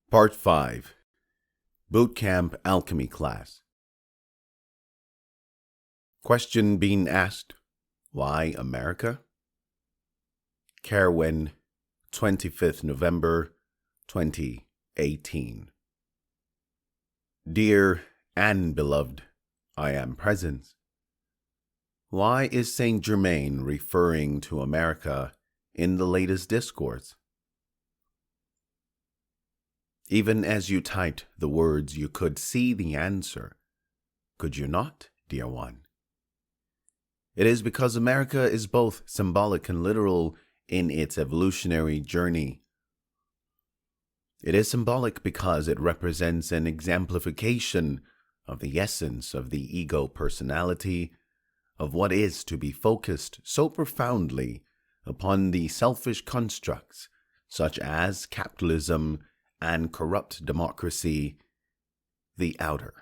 Part 5 Boot Camp Alchemy Class. Question being asked: why America? Carwen, 25th November 2018. Dear and beloved, I am presence. Why is Saint Germain referring to America in the latest discourse? Even as you typed the words, you could see the answer. Could you not, dear one? It is because America is both symbolic and literal in its evolutionary journey. It is symbolic because it represents an exemplification of the essence of the ego personality, of what is to be focused so profoundly upon the selfish constructs such as capitalism and corrupt democracy, the outer.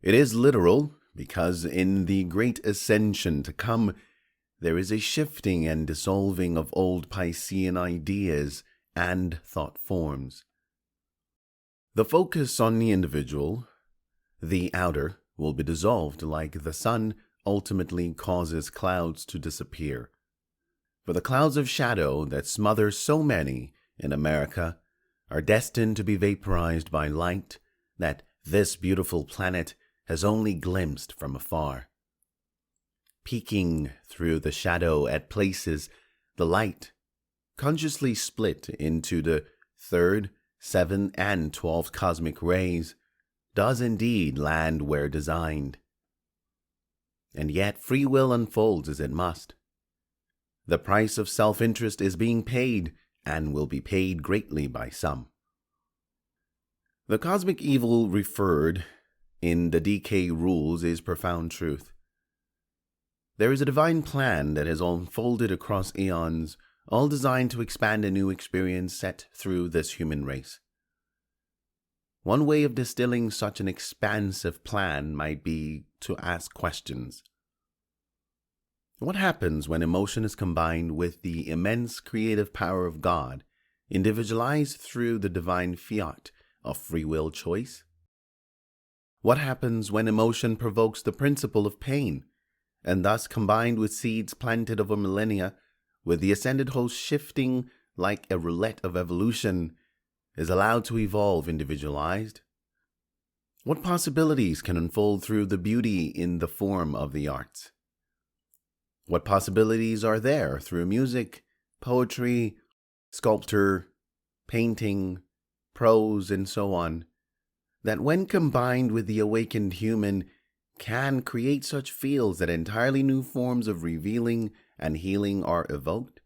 It is literal because in the great ascension to come, there is a shifting and dissolving of old Piscean ideas and thought forms. The focus on the individual, the outer, will be dissolved like the sun ultimately causes clouds to disappear. For the clouds of shadow that smother so many in America are destined to be vaporized by light that this beautiful planet has only glimpsed from afar. Peeking through the shadow at places, the light, consciously split into the 3rd, 7th, and 12th cosmic rays, does indeed land where designed. And yet free will unfolds as it must. The price of self-interest is being paid, and will be paid greatly by some. The cosmic evil referred in the DK rules is profound truth. There is a divine plan that has unfolded across eons, all designed to expand a new experience set through this human race. One way of distilling such an expansive plan might be to ask questions. What happens when emotion is combined with the immense creative power of God, individualized through the divine fiat of free will choice? What happens when emotion provokes the principle of pain, and thus combined with seeds planted over millennia, with the ascended host shifting like a roulette of evolution, is allowed to evolve individualized? What possibilities can unfold through the beauty in the form of the arts? What possibilities are there through music, poetry, sculpture, painting, prose, and so on, that when combined with the awakened human, can create such fields that entirely new forms of revealing and healing are evoked?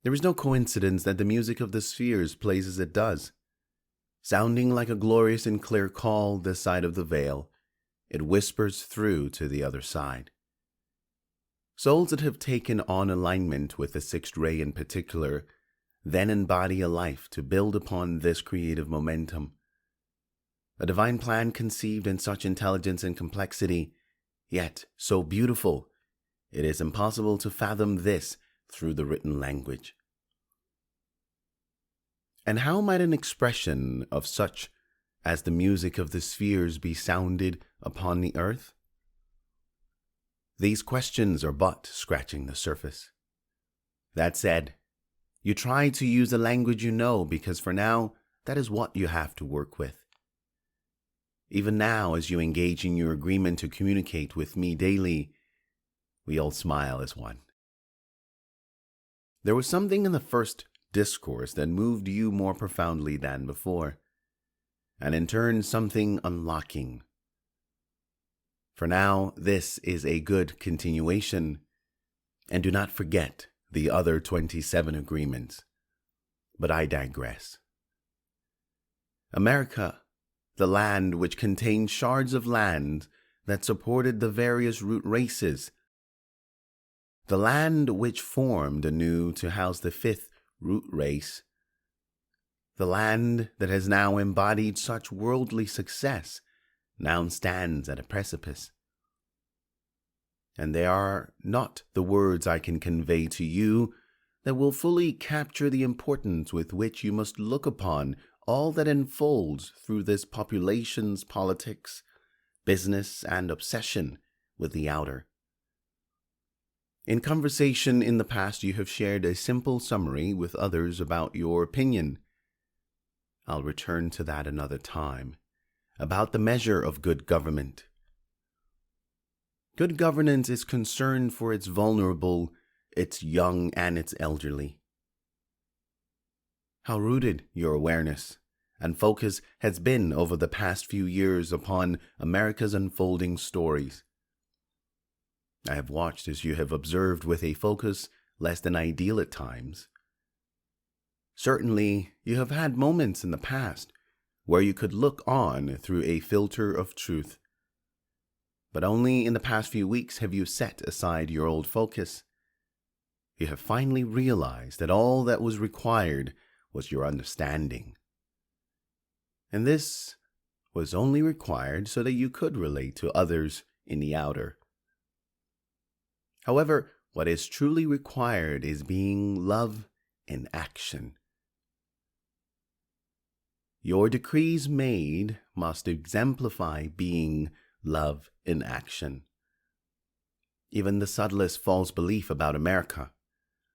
There is no coincidence that the music of the spheres plays as it does. Sounding like a glorious and clear call this side of the veil, it whispers through to the other side. Souls that have taken on alignment with the 6th ray in particular, then embody a life to build upon this creative momentum. A divine plan conceived in such intelligence and complexity, yet so beautiful, it is impossible to fathom this through the written language. And how might an expression of such as the music of the spheres be sounded upon the earth? These questions are but scratching the surface. That said, you try to use the language you know because for now, that is what you have to work with. Even now, as you engage in your agreement to communicate with me daily, we all smile as one. There was something in the first discourse that moved you more profoundly than before, and in turn something unlocking. For now, this is a good continuation, and do not forget the other 27 agreements. But I digress. America, the land which contained shards of land that supported the various root races, the land which formed anew to house the 5th root race, the land that has now embodied such worldly success, now stands at a precipice. And they are not the words I can convey to you, that will fully capture the importance with which you must look upon all that unfolds through this population's politics, business, and obsession with the outer. In conversation in the past, you have shared a simple summary with others about your opinion. I'll return to that another time, about the measure of good government. Good governance is concerned for its vulnerable, its young, and its elderly. How rooted your awareness and focus has been over the past few years upon America's unfolding stories. I have watched as you have observed with a focus less than ideal at times. Certainly, you have had moments in the past where you could look on through a filter of truth. But only in the past few weeks have you set aside your old focus. You have finally realized that all that was required was your understanding. And this was only required so that you could relate to others in the outer. However, what is truly required is being love in action. Your decrees made must exemplify being love in action. Even the subtlest false belief about America,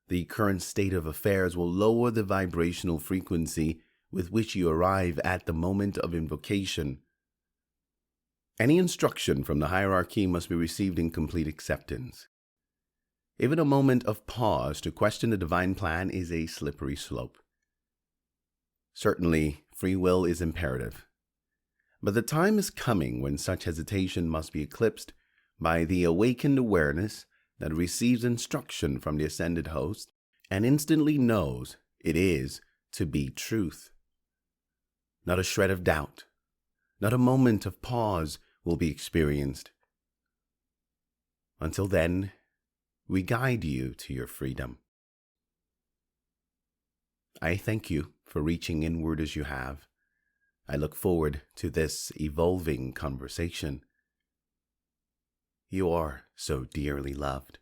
the current state of affairs, will lower the vibrational frequency with which you arrive at the moment of invocation. Any instruction from the hierarchy must be received in complete acceptance. Even a moment of pause to question the divine plan is a slippery slope. Certainly, free will is imperative. But the time is coming when such hesitation must be eclipsed by the awakened awareness that receives instruction from the ascended host and instantly knows it is to be truth. Not a shred of doubt, not a moment of pause will be experienced. Until then, we guide you to your freedom. I thank you for reaching inward as you have. I look forward to this evolving conversation. You are so dearly loved.